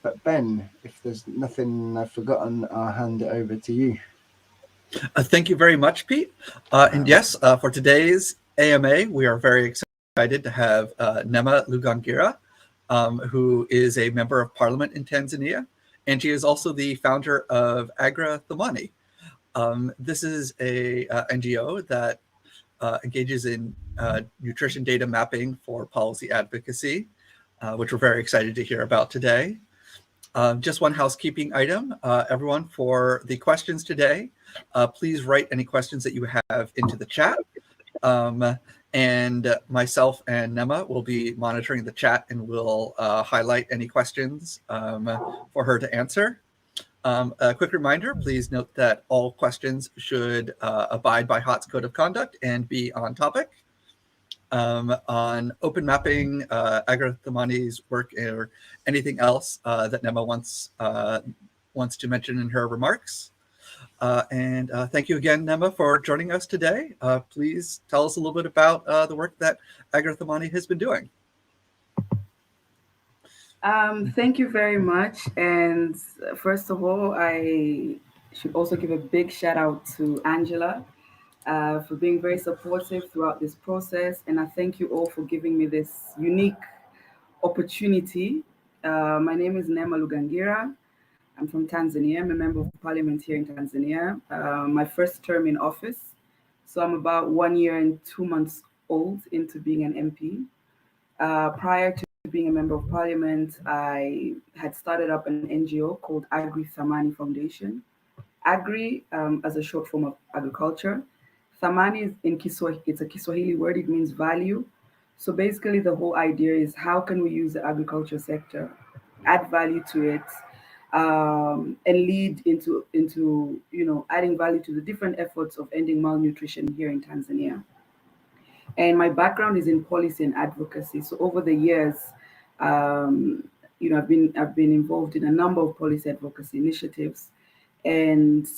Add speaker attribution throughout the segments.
Speaker 1: But Ben, if there's nothing I've forgotten, I'll hand it over to you.
Speaker 2: Thank you very much, Pete. And yes, for today's AMA, we are very excited to have Neema Lugangira, who is a member of parliament in Tanzania, and she is also the founder of Agri Thamani. This is a NGO that engages in nutrition data mapping for policy advocacy, which we're very excited to hear about today. Just one housekeeping item, everyone, for the questions today, please write any questions that you have into the chat. And myself and Neema will be monitoring the chat and will highlight any questions for her to answer. A quick reminder, please note that all questions should abide by HOT's code of conduct and be on topic. On open mapping, Agri Thamani's work, or anything else that Neema wants to mention in her remarks. And thank you again, Neema, for joining us today. Please tell us a little bit about the work that Agri Thamani has been doing.
Speaker 3: Thank you very much. And first of all, I should also give a big shout out to Angela for being very supportive throughout this process. And I thank you all for giving me this unique opportunity. My name is Neema Lugangira. I'm from Tanzania. I'm a member of parliament here in Tanzania. My first term in office. So I'm about 1 year and 2 months old into being an MP. Prior to being a member of parliament, I had started up an NGO called Agri Thamani Foundation. Agri, as a short form of agriculture. Thamani is in Kiswahili, it's a Kiswahili word, it means value. So basically the whole idea is how can we use the agriculture sector, add value to it, and lead into adding value to the different efforts of ending malnutrition here in Tanzania. And my background is in policy and advocacy. So over the years, I've been involved in a number of policy advocacy initiatives, and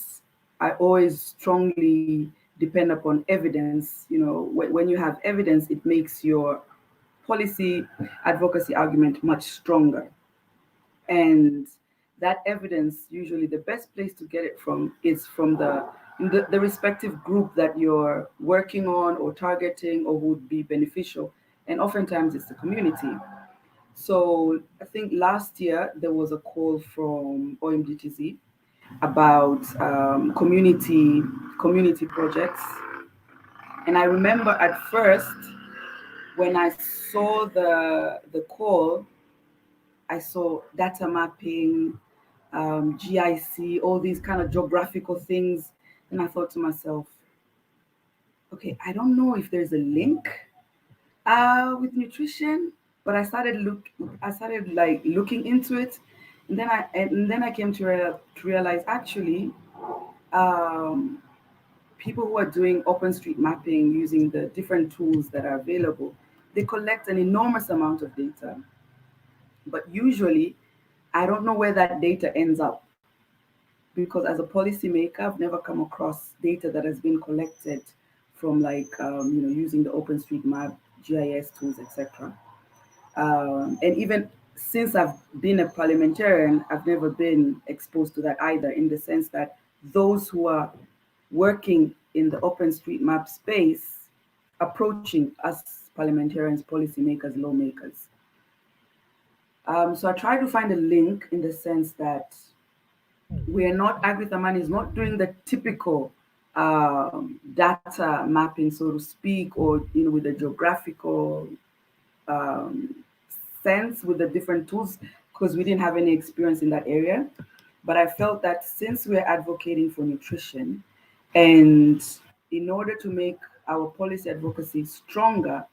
Speaker 3: I always strongly depend upon evidence. When you have evidence, it makes your policy advocacy argument much stronger. And that evidence, usually the best place to get it from is from the respective group that you're working on or targeting or would be beneficial. And oftentimes it's the community. So I think last year there was a call from OMDTZ about community projects. And I remember at first when I saw the call, I saw data mapping, GIC, all these kind of geographical things. And I thought to myself, okay, I don't know if there's a link with nutrition, but I started looking into it, and then I came to realize actually, people who are doing OpenStreetMapping using the different tools that are available, they collect an enormous amount of data, but usually I don't know where that data ends up, because as a policymaker, I've never come across data that has been collected from using the OpenStreetMap, GIS tools, etc. And even since I've been a parliamentarian, I've never been exposed to that either, in the sense that those who are working in the OpenStreetMap space approaching us parliamentarians, policymakers, lawmakers. So I try to find a link in the sense that Agri Thamani is not doing the typical data mapping, so to speak, or with the geographical sense with the different tools, because we didn't have any experience in that area. But I felt that since we're advocating for nutrition, and in order to make our policy advocacy stronger,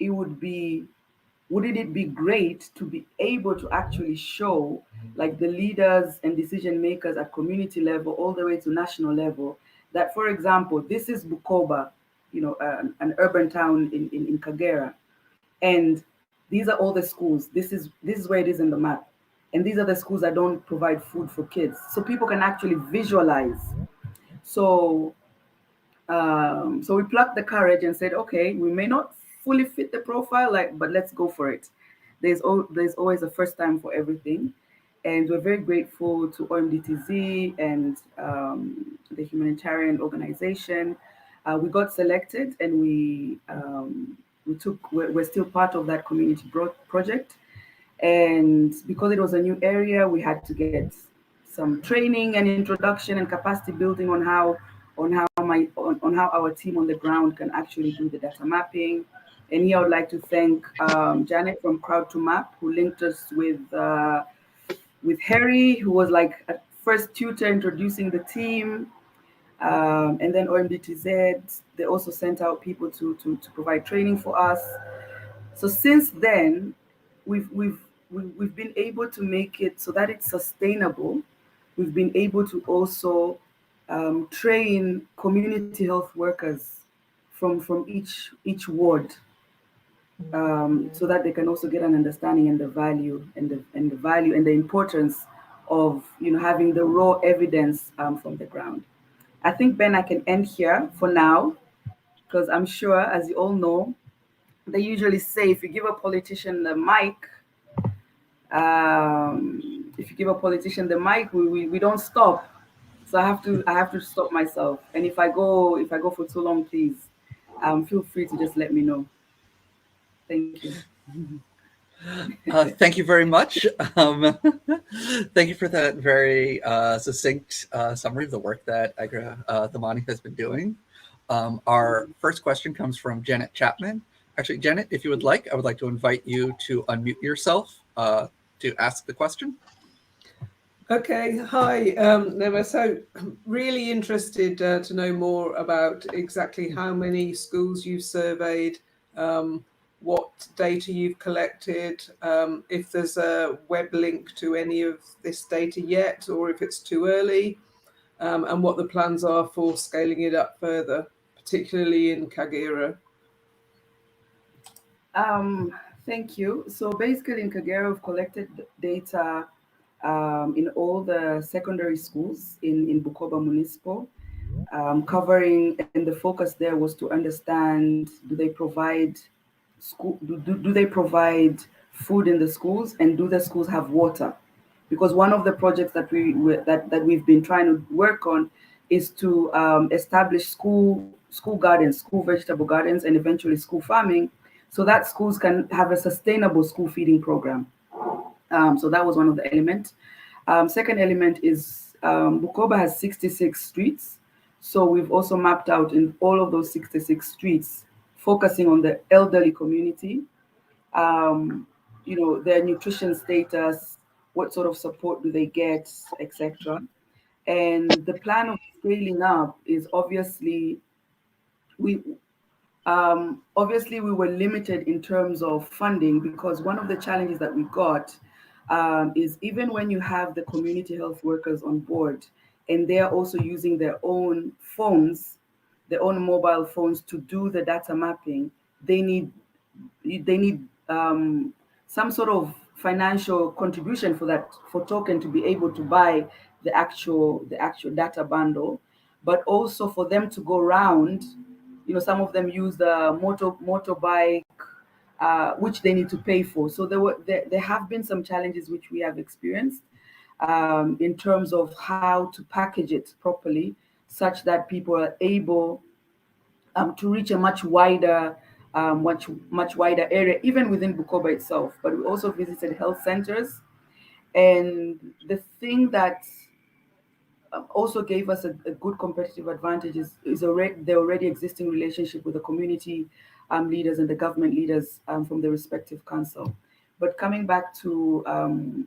Speaker 3: wouldn't it be great to be able to actually show like the leaders and decision makers at community level all the way to national level that, for example, this is Bukoba, an urban town in Kagera, and these are all the schools. This is where it is in the map, and these are the schools that don't provide food for kids, so people can actually visualize. So we plucked the courage and said, okay, we may not fully fit the profile, but let's go for it. There's always a first time for everything. And we're very grateful to OMDTZ and the humanitarian organization. We got selected, and we're still part of that community project. And because it was a new area, we had to get some training and introduction and capacity building on how our team on the ground can actually do the data mapping. And here I would like to thank Janet from Crowd2Map, who linked us with Harry, who was like a first tutor introducing the team. And then OMDTZ, they also sent out people to provide training for us. So since then, we've been able to make it so that it's sustainable. We've been able to also train community health workers from each ward, so that they can also get an understanding and the value and the importance of having the raw evidence from the ground. I think, Ben, I can end here for now, because I'm sure, as you all know, they usually say if you give a politician the mic, we don't stop. So I have to stop myself. And if I go for too long, please feel free to just let me know. Thank you.
Speaker 2: Thank you very much. Thank you for that very succinct summary of the work that Agri Thamani has been doing. Our first question comes from Janet Chapman. Actually, Janet, if you would like, I would like to invite you to unmute yourself to ask the question.
Speaker 4: Okay, hi, Neema. So really interested to know more about exactly how many schools you've surveyed, what data you've collected, if there's a web link to any of this data yet, or if it's too early, and what the plans are for scaling it up further, particularly in Kagera.
Speaker 3: Thank you. So basically in Kagera, we've collected data in all the secondary schools in Bukoba Municipal, covering, and the focus there was to understand, do they provide food in the schools, and do the schools have water? Because one of the projects that we've been trying to work on is to establish school gardens, school vegetable gardens, and eventually school farming, so that schools can have a sustainable school feeding program. So that was one of the elements. Second element is Bukoba has 66 streets. So we've also mapped out in all of those 66 streets, focusing on the elderly community, their nutrition status, what sort of support do they get, etc. And the plan of scaling up is obviously we were limited in terms of funding, because one of the challenges that we got is, even when you have the community health workers on board and they're also using their own phones, their own mobile phones to do the data mapping, they need some sort of financial contribution for token to be able to buy the actual data bundle, but also for them to go around. Some of them use the motorbike, which they need to pay for. So there have been some challenges which we have experienced in terms of how to package it properly, such that people are able to reach a much wider area, even within Bukoba itself. But we also visited health centers, and the thing that also gave us a good competitive advantage is the already existing relationship with the community leaders and the government leaders from the respective council. But coming back to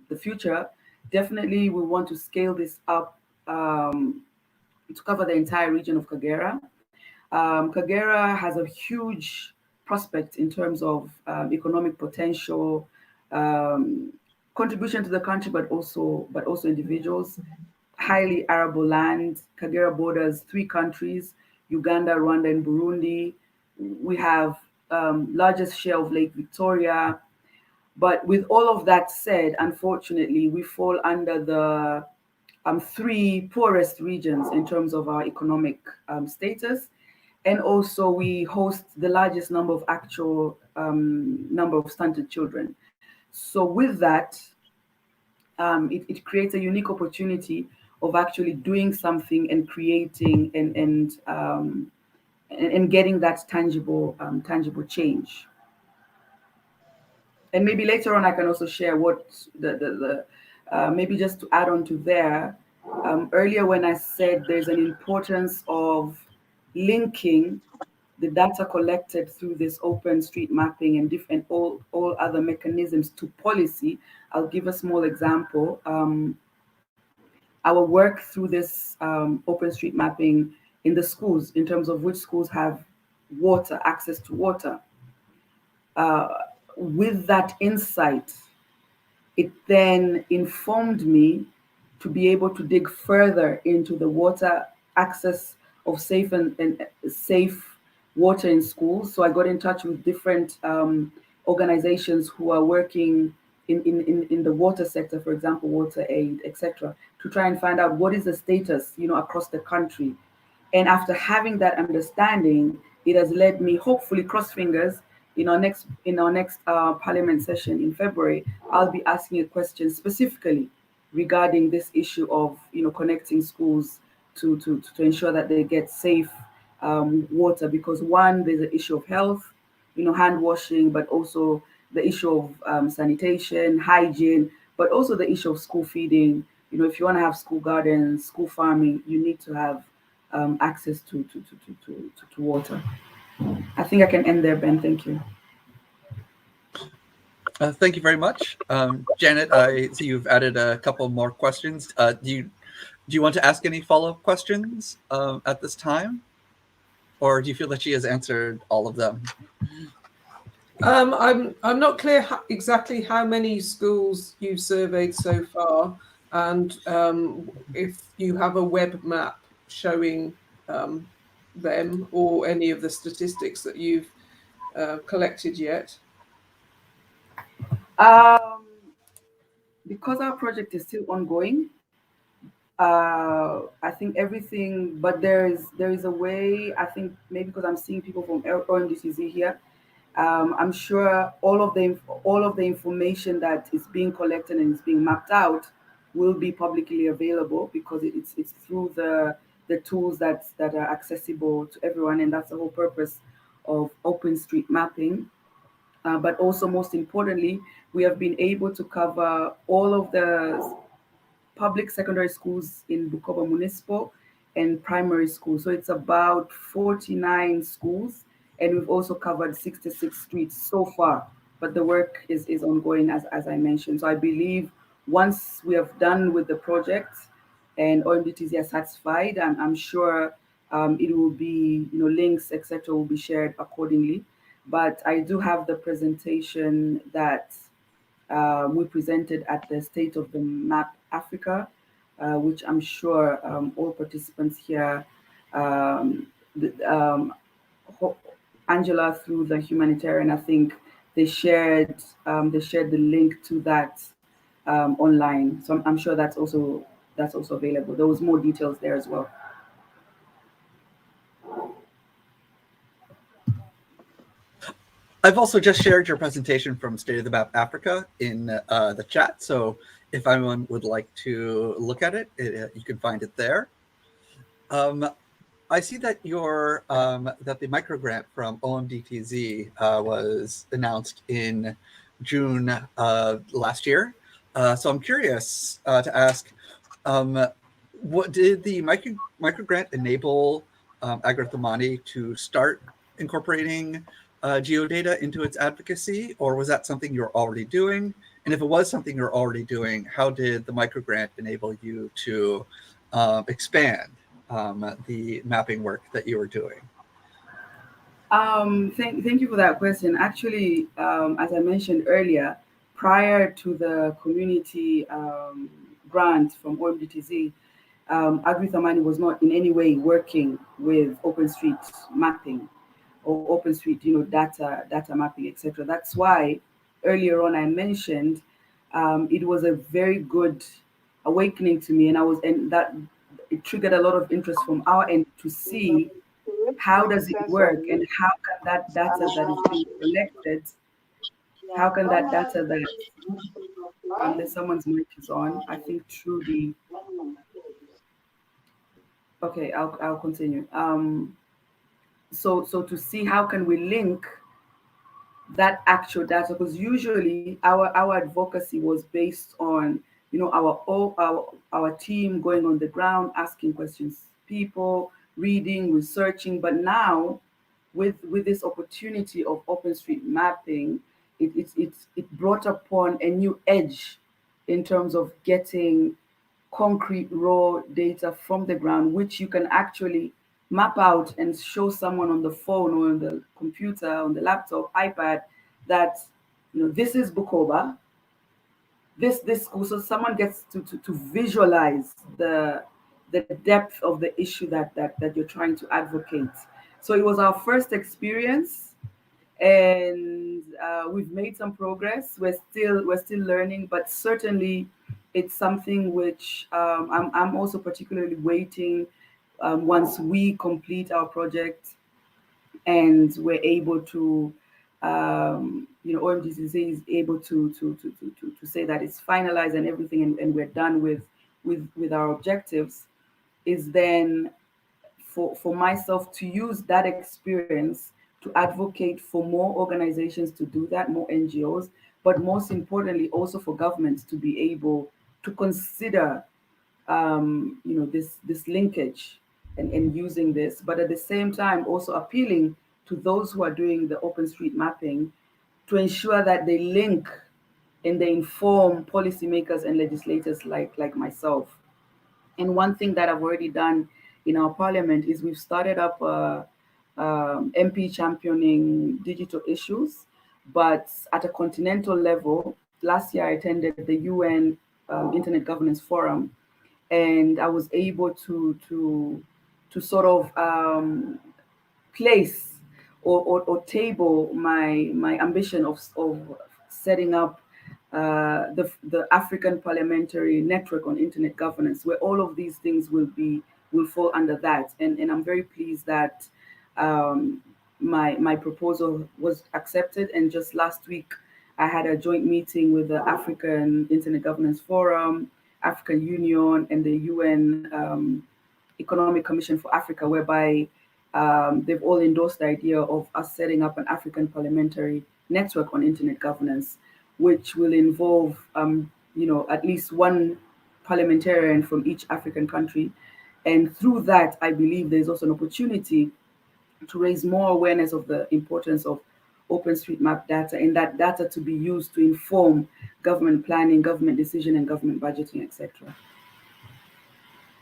Speaker 3: the future, definitely we want to scale this up to cover the entire region of Kagera. Kagera has a huge prospect in terms of economic potential, contribution to the country, but also individuals. Highly arable land. Kagera borders 3 countries: Uganda, Rwanda, and Burundi. We have largest share of Lake Victoria. But with all of that said, unfortunately, we fall under the 3 poorest regions in terms of our economic status. And also we host the largest number of stunted children. So with that, it creates a unique opportunity of actually doing something and creating and getting that tangible change. And maybe later on I can also share what the maybe just to add on to there. Earlier when I said there's an importance of linking the data collected through this open street mapping and different all other mechanisms to policy, I'll give a small example. Our work through this open street mapping in the schools, in terms of which schools have water, access to water. With that insight, it then informed me to be able to dig further into the water access of safe and safe water in schools. So I got in touch with different organizations who are working in the water sector, for example, water aid, etc., to try and find out what is the status, across the country. And after having that understanding, it has led me, hopefully, cross fingers, in our next Parliament session in February, I'll be asking a question specifically regarding this issue of connecting schools to ensure that they get safe water, because one, there's an issue of health, hand washing, but also the issue of sanitation, hygiene, but also the issue of school feeding. If you want to have school gardens, school farming, you need to have access to water. I think I can end there, Ben. Thank you.
Speaker 2: Thank you very much. Janet, I see you've added a couple more questions. Do you want to ask any follow-up questions at this time? Or do you feel that she has answered all of them?
Speaker 4: I'm not clear exactly how many schools you've surveyed so far, and if you have a web map showing them or any of the statistics that you've collected yet.
Speaker 3: Because our project is still ongoing, I think everything, but there is a way. I think maybe because I'm seeing people from ONDTZ here, I'm sure all of the information that is being collected and is being mapped out will be publicly available, because it's through the tools that are accessible to everyone, and that's the whole purpose of open street mapping. But also, most importantly, we have been able to cover all of the public secondary schools in Bukoba Municipal and primary schools. So it's about 49 schools, and we've also covered 66 streets so far. But the work is ongoing, as I mentioned. So I believe once we have done with the project and OMDTZ are satisfied, I'm sure it will be, links, etc., will be shared accordingly. But I do have the presentation that we presented at the State of the Map Africa, which I'm sure all participants here, Angela through the humanitarian, I think they shared the link to that online. So I'm sure that's also available. There was more details there as well.
Speaker 2: I've also just shared your presentation from State of the Map Africa in the chat. So if anyone would like to look at it, you can find it there. I see that that the microgrant from OMDTZ was announced in June last year. So I'm curious to ask, what did the microgrant enable Agri Thamani to start incorporating geodata into its advocacy, or was that something you're already doing? And if it was something you're already doing, how did the microgrant enable you to expand the mapping work that you were doing?
Speaker 3: Thank you for that question. Actually, as I mentioned earlier, prior to the community grant from OMDTZ, Agri Thamani was not in any way working with OpenStreetMapping or OpenStreet, data mapping, etc. That's why earlier on I mentioned it was a very good awakening to me, and that it triggered a lot of interest from our end to see how does it work and how can that data that is being collected how can that data that there's someone's mic is on, I think through the okay, I'll continue. So to see how can we link that actual data, because usually our advocacy was based on, you know, our team going on the ground asking questions, people reading, researching. But now with this opportunity of open street mapping, it brought upon a new edge in terms of getting concrete raw data from the ground, which you can actually map out and show someone on the phone or on the computer, on the laptop, iPad, that, you know, this is Bukoba, this school. So someone gets to visualize the depth of the issue that you're trying to advocate. So it was our first experience, and we've made some progress. We're still learning, but certainly it's something which I'm also particularly waiting once we complete our project and we're able to you know, OMDCC is able to say that it's finalized and everything, and we're done with our objectives, is then for myself to use that experience to advocate for more organizations to do that, more NGOs, but most importantly, also for governments to be able to consider, you know, this linkage and using this, but at the same time also appealing to those who are doing the open street mapping to ensure that they link and they inform policymakers and legislators like myself. And one thing that I've already done in our parliament is we've started up MP championing digital issues, but at a continental level. Last year, I attended the UN Internet Governance Forum, and I was able to sort of place or table my ambition of setting up the African Parliamentary Network on Internet Governance, where all of these things will fall under that. And I'm very pleased that my proposal was accepted. And just last week, I had a joint meeting with the African Internet Governance Forum, African Union, and the UN Economic Commission for Africa, whereby they've all endorsed the idea of us setting up an African Parliamentary Network on Internet Governance, which will involve, you know, at least one parliamentarian from each African country. And through that, I believe there's also an opportunity to raise more awareness of the importance of OpenStreetMap data, and that data to be used to inform government planning, government decision, and government budgeting, etc.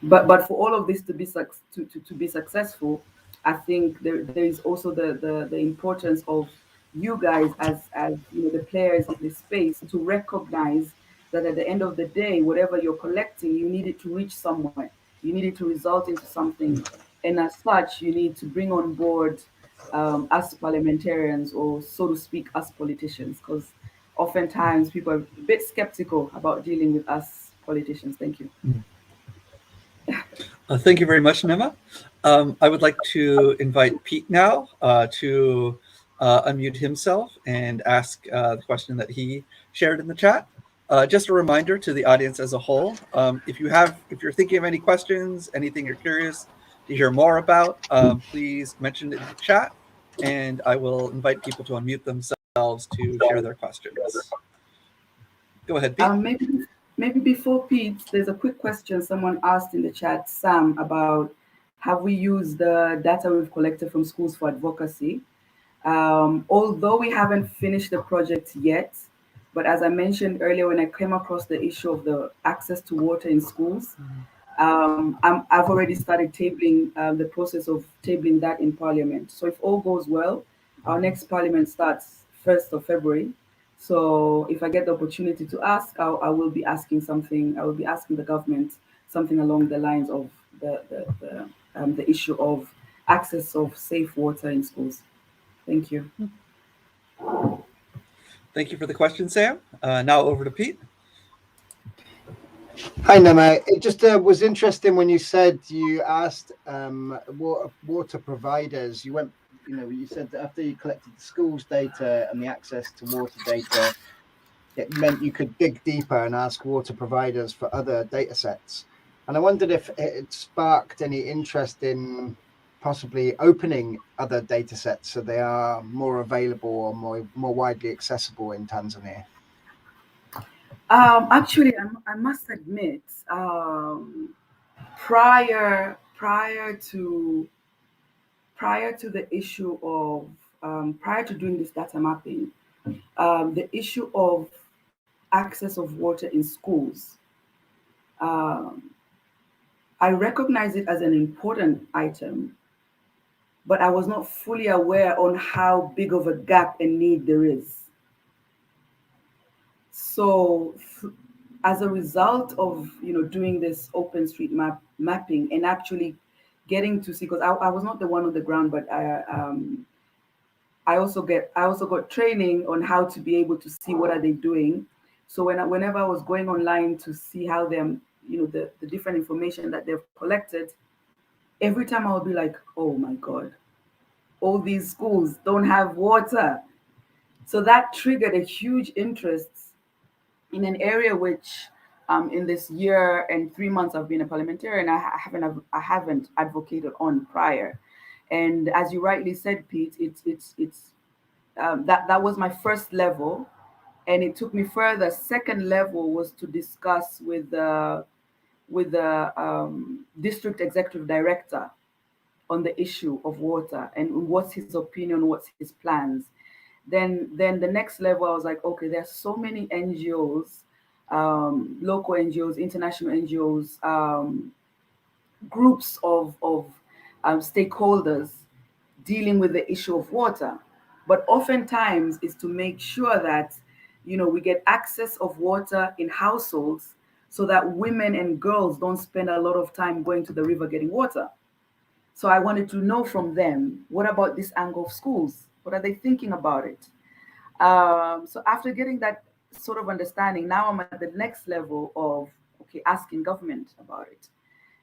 Speaker 3: But for all of this to be successful, I think there is also the importance of you guys as you know, the players in this space, to recognize that at the end of the day, whatever you're collecting, you need it to reach somewhere. You need it to result into something, and as such, you need to bring on board us parliamentarians, or so to speak, us politicians, because oftentimes people are a bit skeptical about dealing with us politicians. Thank you.
Speaker 2: Thank you very much, Neema. I would like to invite Pete now to unmute himself and ask the question that he shared in the chat. Just a reminder to the audience as a whole, if you're thinking of any questions, anything you're curious to hear more about, please mention it in the chat, and I will invite people to unmute themselves to share their questions. Go ahead, Pete.
Speaker 3: Maybe before Pete, there's a quick question someone asked in the chat, Sam, about have we used the data we've collected from schools for advocacy? Although we haven't finished the project yet, but as I mentioned earlier, when I came across the issue of the access to water in schools, I've already started tabling the process of tabling that in Parliament. So if all goes well, our next Parliament starts 1st of February. So if I get the opportunity to ask, I will be asking something. I will be asking the government something along the lines of the issue of access of safe water in schools. Thank you.
Speaker 2: Thank you for the question, Sam. Now over to Pete.
Speaker 1: Hi, Neema. It just was interesting when you said you asked water providers. You you said that after you collected the schools data and the access to water data, it meant you could dig deeper and ask water providers for other data sets. And I wondered if it sparked any interest in possibly opening other data sets so they are more available or more widely accessible in Tanzania.
Speaker 3: Actually, I must admit, prior to the issue of prior to doing this data mapping, the issue of access of water in schools, I recognize it as an important item, but I was not fully aware on how big of a gap and need there is. So as a result of doing this OpenStreetMap mapping and actually getting to see, because I was not the one on the ground, but I also got training on how to be able to see what are they doing. So whenever I was going online to see how them, the different information that they've collected, every time I would be like, oh my God, all these schools don't have water. So that triggered a huge interest in an area which, in this year and 3 months I've been a parliamentarian, I haven't advocated on prior. And as you rightly said, Pete, that was my first level, and it took me further. Second level was to discuss with the district executive director on the issue of water and what's his opinion, what's his plans. Then the next level, I was like, okay, there's so many NGOs, local NGOs, international NGOs, groups of stakeholders dealing with the issue of water. But oftentimes is to make sure that we get access of water in households so that women and girls don't spend a lot of time going to the river getting water. So I wanted to know from them, what about this angle of schools? What are they thinking about it? So after getting that sort of understanding, now I'm at the next level of, okay, asking government about it.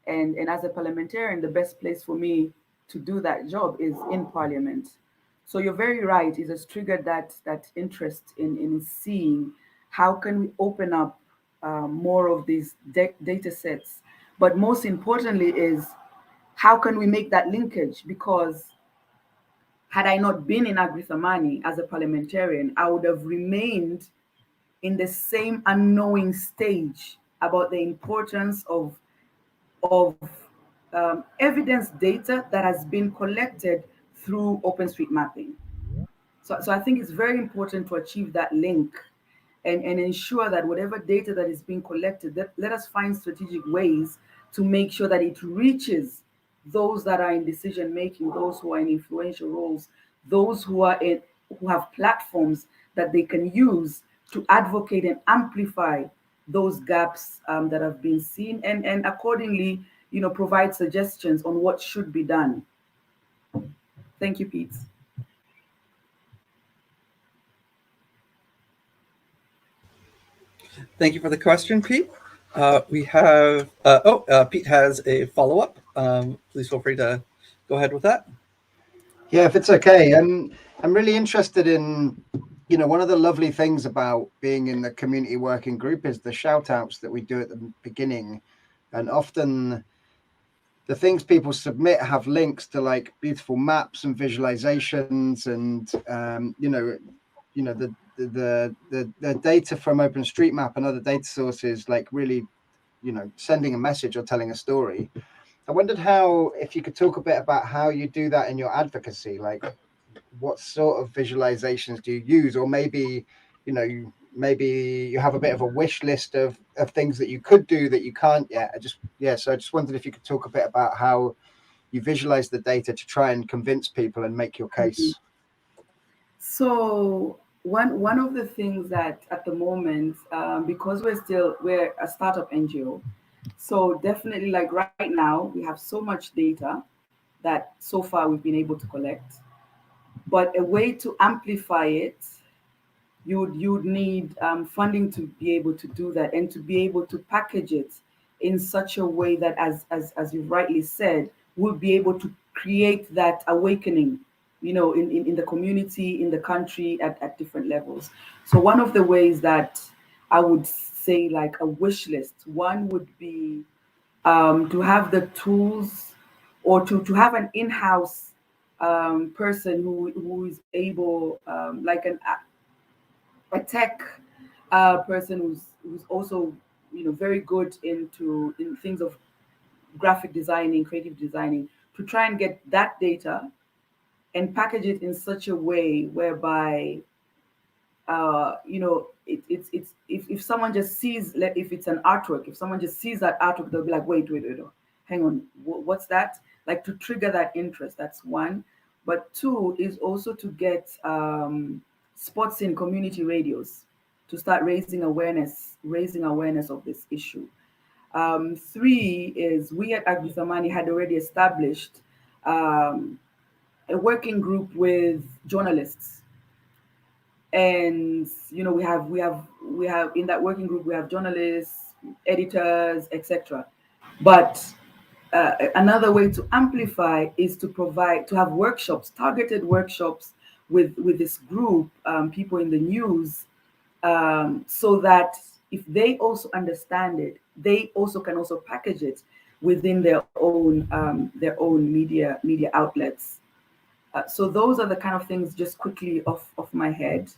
Speaker 3: And as a parliamentarian, the best place for me to do that job is in parliament. So you're very right, it has triggered that interest in seeing how can we open up more of these data sets. But most importantly is, how can we make that linkage? Because had I not been in Agri Thamani as a parliamentarian, I would have remained in the same unknowing stage about the importance of evidence data that has been collected through OpenStreet mapping. So I think it's very important to achieve that link and ensure that whatever data that is being collected, let us find strategic ways to make sure that it reaches those that are in decision making, those who are in influential roles, those who have platforms that they can use to advocate and amplify those gaps that have been seen, and accordingly, provide suggestions on what should be done. Thank you, Pete.
Speaker 2: Thank you for the question, Pete. We have, Pete has a follow-up. Please feel free to go ahead with that.
Speaker 1: Yeah, if it's okay. I'm really interested in, one of the lovely things about being in the community working group is the shout outs that we do at the beginning. And often the things people submit have links to like beautiful maps and visualizations and, the data from OpenStreetMap and other data sources, like really, sending a message or telling a story. I wondered if you could talk a bit about how you do that in your advocacy, like what sort of visualizations do you use, or maybe you have a bit of a wish list of things that you could do that you can't yet. So I just wondered if you could talk a bit about how you visualize the data to try and convince people and make your case.
Speaker 3: So one of the things that at the moment, because we're a startup NGO, so definitely like right now we have so much data that so far we've been able to collect, but a way to amplify it, you'd need funding to be able to do that and to be able to package it in such a way that, as you've rightly said, we'll be able to create that awakening in the community, in the country, at different levels. So one of the ways that I would say, like a wish list, one would be to have the tools, or to have an in-house person who is able, like a tech person who's also very good in things of graphic designing, creative designing, to try and get that data and package it in such a way whereby it's if someone just sees, like, if it's an artwork, if someone just sees that artwork, they'll be like, wait, hang on, what's that? Like, to trigger that interest. That's one. But two is also to get spots in community radios to start raising awareness of this issue. Three is, we at Agri Thamani had already established a working group with journalists, and we have in that working group, we have journalists, editors, etc. But another way to amplify is to have workshops, targeted workshops with this group, people in the news, so that if they also understand it, they also can also package it within their own media outlets. So those are the kind of things, just quickly off my head.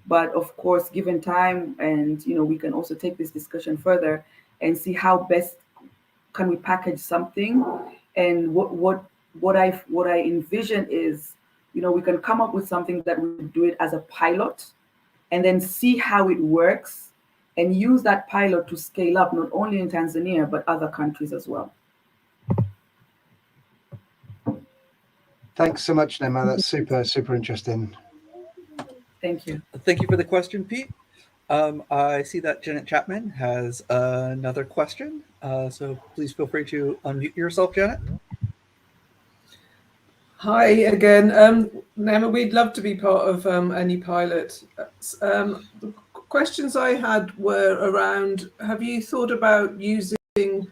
Speaker 3: But of course, given time, and we can also take this discussion further and see how best can we package something. And what I envision is, we can come up with something that we do it as a pilot, and then see how it works, and use that pilot to scale up, not only in Tanzania but other countries as well.
Speaker 1: Thanks so much, Neema. That's super interesting.
Speaker 3: Thank you.
Speaker 2: Thank you for the question, Pete. I see that Janet Chapman has another question. So please feel free to unmute yourself, Janet.
Speaker 4: Hi again. Neema, we'd love to be part of any pilot. The questions I had were around, have you thought about using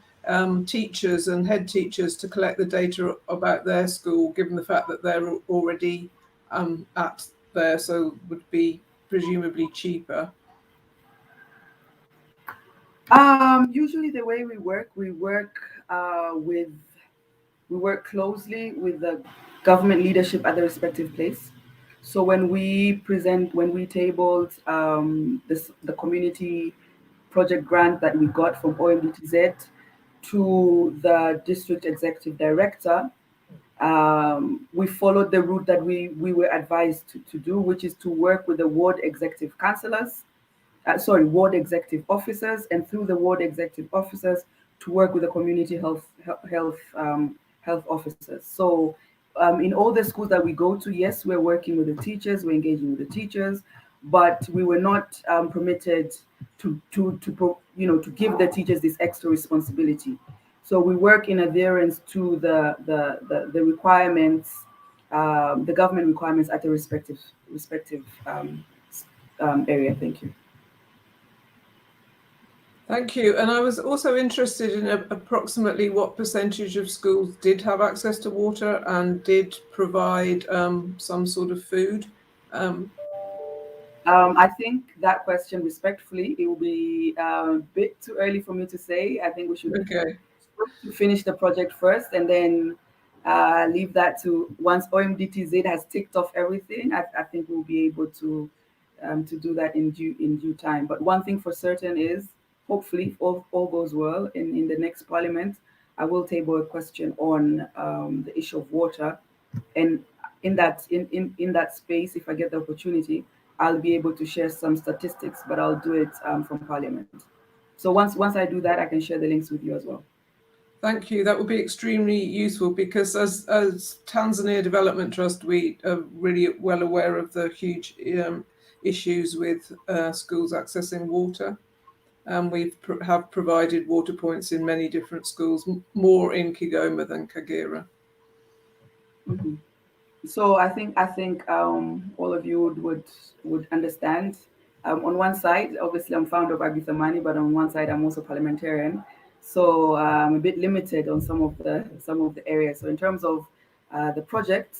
Speaker 4: teachers and head teachers to collect the data about their school, given the fact that they're already at there, so would be presumably cheaper?
Speaker 3: Usually the way we work closely with the government leadership at the respective place. So when we tabled the community project grant that we got from OMDTZ to the district executive director, we followed the route that we were advised to do, which is to work with the ward executive councillors, ward executive officers, and through the ward executive officers to work with the community health officers. So in all the schools that we go to, yes, we're working with the teachers, we're engaging with the teachers, but we were not permitted to give the teachers this extra responsibility. So we work in adherence to the requirements, the government requirements at the respective area. Thank you.
Speaker 4: Thank you. And I was also interested in approximately what percentage of schools did have access to water and did provide some sort of food.
Speaker 3: I think that question, respectfully, it will be a bit too early for me to say. I think we should finish the project first, and then leave that to, once OMDTZ has ticked off everything, I think we'll be able to do that in due time. But one thing for certain is, hopefully, if all goes well, in the next parliament, I will table a question on the issue of water. And in that space, if I get the opportunity, I'll be able to share some statistics, but I'll do it from parliament. So once I do that, I can share the links with you as well.
Speaker 4: Thank you. That would be extremely useful, because as Tanzania Development Trust, we are really well aware of the huge issues with schools accessing water. And we have provided water points in many different schools, more in Kigoma than Kagera.
Speaker 3: Mm-hmm. So I think all of you would understand. On one side, obviously, I'm founder of Agri Thamani, but on one side, I'm also parliamentarian. So I'm a bit limited on some of the areas. So in terms of the project,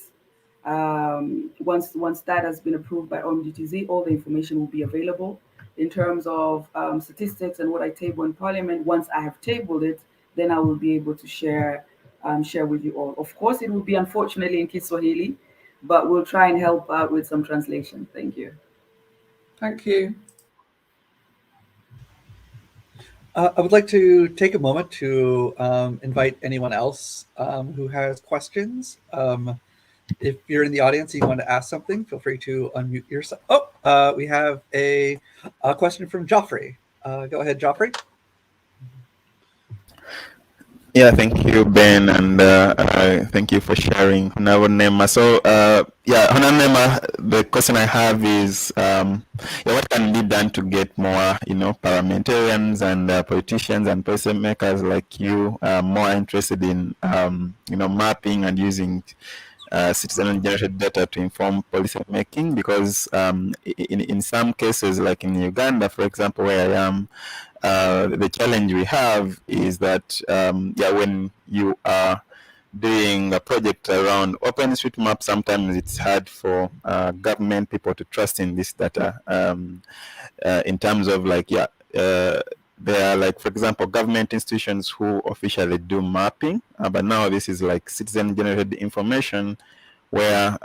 Speaker 3: Once that has been approved by OMGTZ, all the information will be available in terms of statistics and what I table in Parliament. Once I have tabled it, then I will be able to share with you all. Of course, it will be unfortunately in Kiswahili, but we'll try and help out with some translation. Thank you.
Speaker 4: Thank you.
Speaker 2: I would like to take a moment to invite anyone else who has questions. If you're in the audience and you want to ask something, feel free to unmute yourself. Oh, we have a question from Joffrey. Go ahead, Joffrey.
Speaker 5: Yeah, thank you, Ben, and thank you for sharing, Honorable Neema. So, Honorable Neema, the question I have is, what can be done to get more, parliamentarians and politicians and policymakers like you more interested in, mapping and using citizen-generated data to inform policy making? Because in some cases, like in Uganda, for example, where I am, the challenge we have is that when you are doing a project around OpenStreetMap, sometimes it's hard for government people to trust in this data in terms of there are, like, for example, government institutions who officially do mapping, but now this is like citizen-generated information where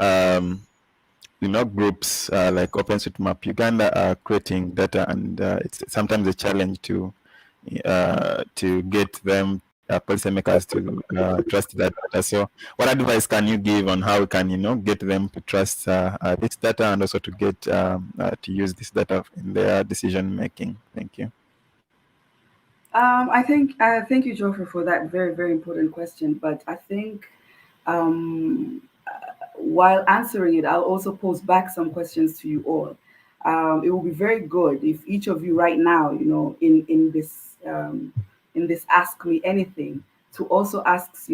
Speaker 5: groups like OpenStreetMap Uganda are creating data, and it's sometimes a challenge to get them policymakers to trust that data. So, what advice can you give on how we can get them to trust this data, and also to get to use this data in their decision making? Thank you.
Speaker 3: Thank you, Geoffrey, for that very, very important question. But I think while answering it, I'll also pose back some questions to you all. It will be very good if each of you right now, in this Ask Me Anything, to also ask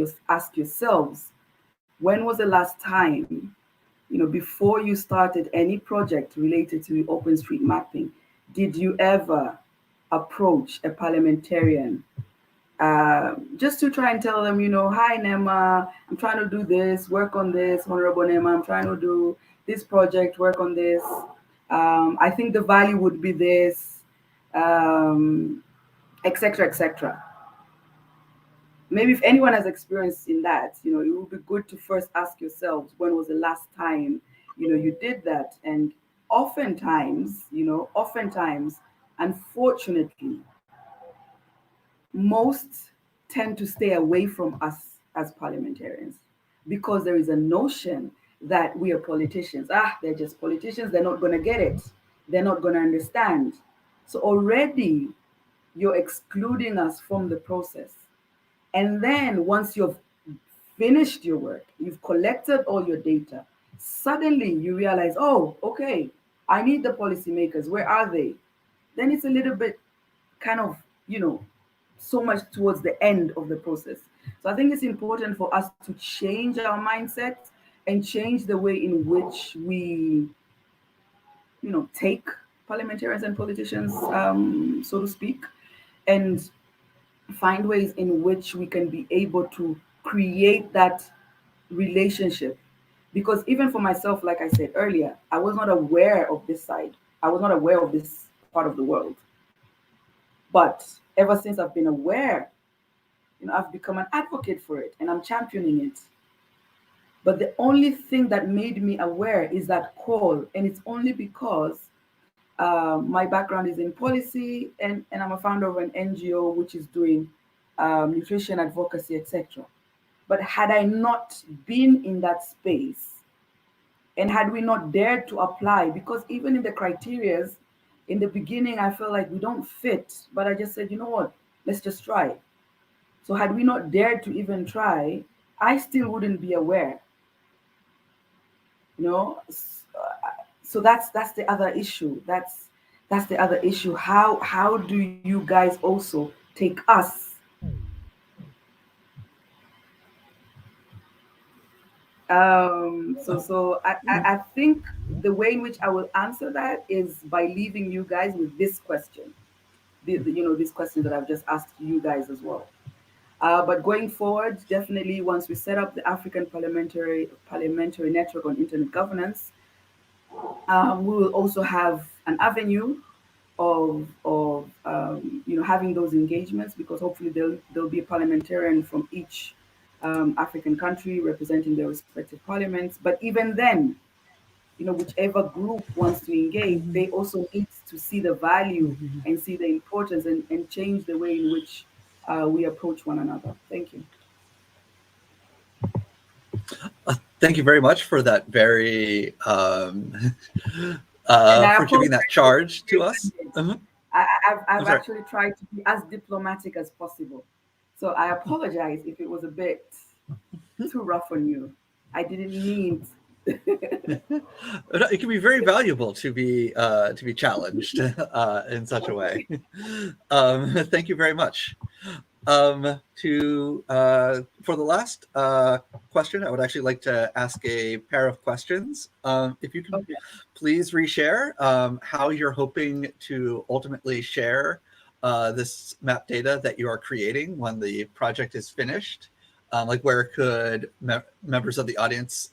Speaker 3: yourselves, when was the last time, before you started any project related to OpenStreet mapping, did you ever approach a parliamentarian just to try and tell them, hi Neema, I'm trying to do this, work on this, Honorable Neema, I'm trying to do this project, work on this. I think the value would be this, etc., etc. Maybe if anyone has experience in that, it would be good to first ask yourselves, when was the last time, you did that? And oftentimes, unfortunately, most tend to stay away from us as parliamentarians because there is a notion that we are politicians. They're just politicians. They're not going to get it. They're not going to understand. So already you're excluding us from the process. And then once you've finished your work, you've collected all your data, suddenly you realize, oh, okay, I need the policymakers. Where are they? Then it's a little bit kind of, so much towards the end of the process. So I think it's important for us to change our mindset and change the way in which we, take parliamentarians and politicians, so to speak, and find ways in which we can be able to create that relationship. Because even for myself, like I said earlier, I was not aware of this side. I was not aware of this part of the world. But ever since I've been aware, I've become an advocate for it and I'm championing it. But the only thing that made me aware is that call. And it's only because my background is in policy and I'm a founder of an NGO which is doing nutrition advocacy, etc. But had I not been in that space and had we not dared to apply, because even in the criterias, in the beginning, I felt like we don't fit, but I just said, you know what, let's just try. So had we not dared to even try, I still wouldn't be aware. So that's the other issue. That's the other issue. How do you guys also take us? So I think the way in which I will answer that is by leaving you guys with this question. This question that I've just asked you guys as well. But going forward, definitely once we set up the African Parliamentary Network on Internet Governance, we will also have an avenue of having those engagements, because hopefully there'll be a parliamentarian from each African country representing their respective parliaments. But even then, whichever group wants to engage, they also need to see the value and see the importance and change the way in which we approach one another. Thank you.
Speaker 2: Thank you very much for that very
Speaker 3: And I
Speaker 2: for giving that
Speaker 3: apologize
Speaker 2: charge
Speaker 3: for
Speaker 2: to us.
Speaker 3: I've
Speaker 2: sorry.
Speaker 3: actually tried to be as diplomatic as possible. So I apologize if it was a bit too rough on you. I didn't mean
Speaker 2: It can be very valuable to be challenged in such a way. Thank you very much. For the last question, I would actually like to ask a pair of questions. If you can please reshare how you're hoping to ultimately share this map data that you are creating when the project is finished. Like where could members of the audience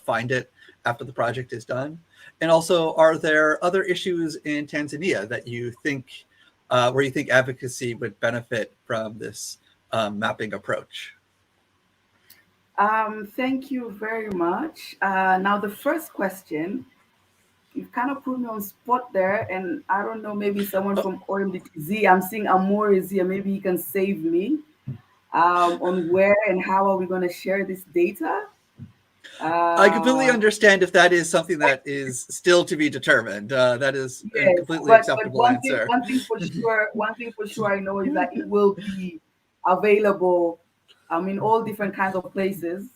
Speaker 2: find it after the project is done? And also, are there other issues in Tanzania that you think where you think advocacy would benefit from this mapping approach?
Speaker 3: Thank you very much. Now, the first question, you've kind of put me on spot there, and I don't know, maybe someone from OMDTZ, I'm seeing Amor is here, maybe he can save me on where and how are we going to share this data.
Speaker 2: I completely understand if that is something that is still to be determined. That is a completely acceptable answer.
Speaker 3: One thing for sure I know is that it will be available in all different kinds of places.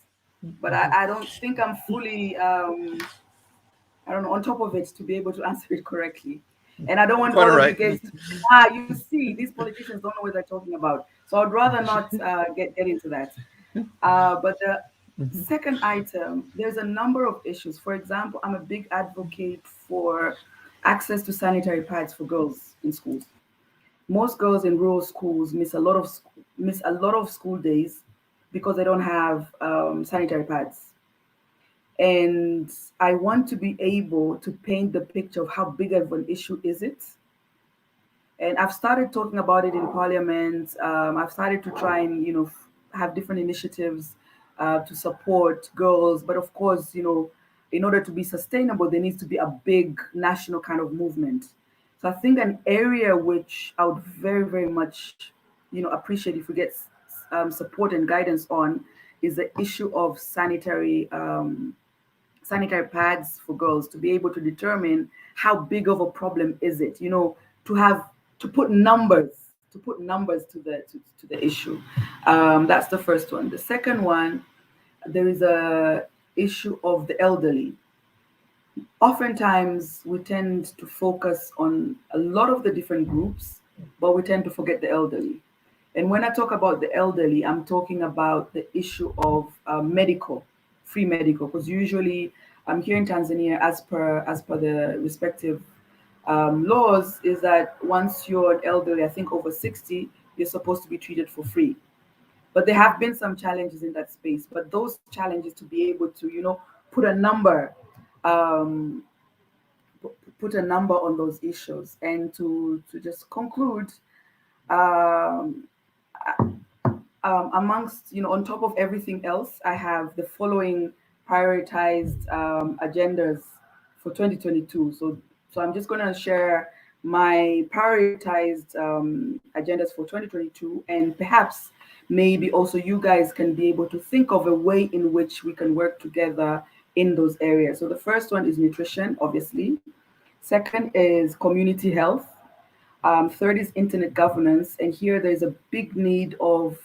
Speaker 3: But I don't think I'm fully on top of it to be able to answer it correctly. And I don't want all of you guys to you see, these politicians don't know what they're talking about. So I'd rather not get into that. But the second item, there's a number of issues. For example, I'm a big advocate for access to sanitary pads for girls in schools. Most girls in rural schools miss a lot of school days because they don't have sanitary pads. And I want to be able to paint the picture of how big of an issue is it. And I've started talking about it in Parliament. I've started to try and have different initiatives to support girls. But of course, in order to be sustainable, there needs to be a big national kind of movement. So I think an area which I would very, very much, appreciate if we get support and guidance on is the issue of sanitary pads for girls, to be able to determine how big of a problem is it, to put numbers to the issue. That's the first one. The second one, there is a issue of the elderly. Oftentimes we tend to focus on a lot of the different groups, but we tend to forget the elderly. And when I talk about the elderly, I'm talking about the issue of free medical, because usually here in Tanzania, as per the respective laws, is that once you're an elderly, I think over 60, you're supposed to be treated for free. But there have been some challenges in that space. But those challenges, to be able to, put a number on those issues. And to just conclude, amongst, on top of everything else, I have the following prioritized agendas for 2022. So I'm just going to share my prioritized agendas for 2022, and perhaps maybe also you guys can be able to think of a way in which we can work together in those areas. So the first one is nutrition, obviously. Second is community health. Third is internet governance, and here there's a big need of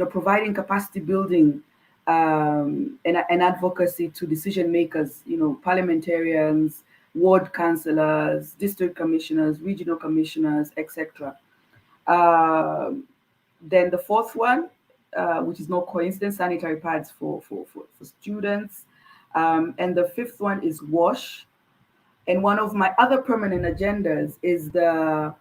Speaker 3: providing capacity building and advocacy to decision makers, parliamentarians, ward councillors, district commissioners, regional commissioners, etc. Then the fourth one, which is no coincidence, sanitary pads for students. And the fifth one is WASH. And one of my other permanent agendas is the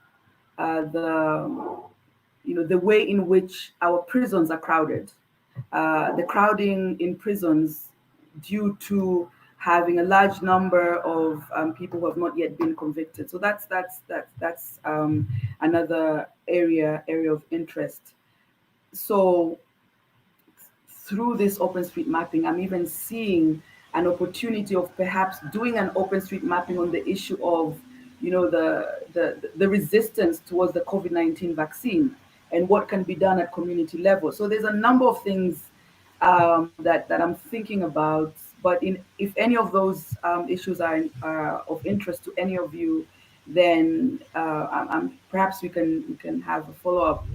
Speaker 3: the way in which our prisons are crowded. The crowding in prisons due to having a large number of people who have not yet been convicted. So that's another area of interest. So through this open street mapping, I'm even seeing an opportunity of perhaps doing an open street mapping on the issue of, the resistance towards the COVID-19 vaccine and what can be done at community level. So there's a number of things that I'm thinking about. But if any of those issues are of interest to any of you, then perhaps we can have a follow-up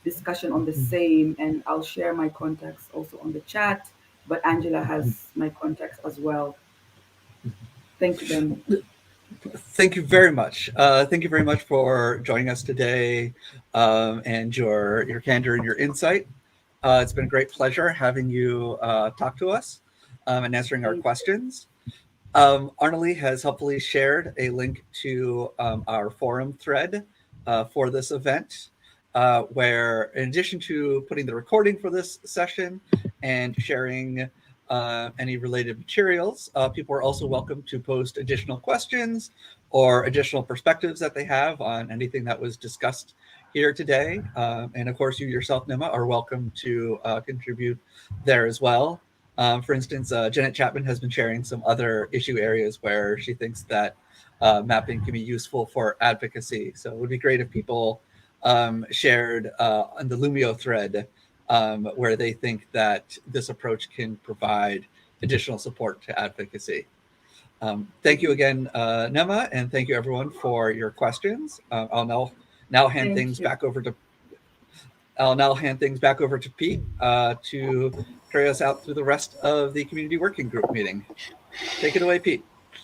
Speaker 3: discussion on the same, and I'll share my contacts also on the chat. But Angela has my contacts as well. Thank you, Ben.
Speaker 2: Thank you very much. Thank you very much for joining us today, and your candor and your insight. It's been a great pleasure having you talk to us and answering our questions. Arnalee has helpfully shared a link to our forum thread for this event, where in addition to putting the recording for this session and sharing any related materials, people are also welcome to post additional questions or additional perspectives that they have on anything that was discussed here today. And of course, you yourself, Neema, are welcome to contribute there as well. For instance, Janet Chapman has been sharing some other issue areas where she thinks that mapping can be useful for advocacy. So it would be great if people shared on the Lumio thread where they think that this approach can provide additional support to advocacy. Thank you again, Neema, and thank you everyone for your questions. I'll now hand things back over to Pete to carry us out through the rest of the community working group meeting. Take it away, Pete.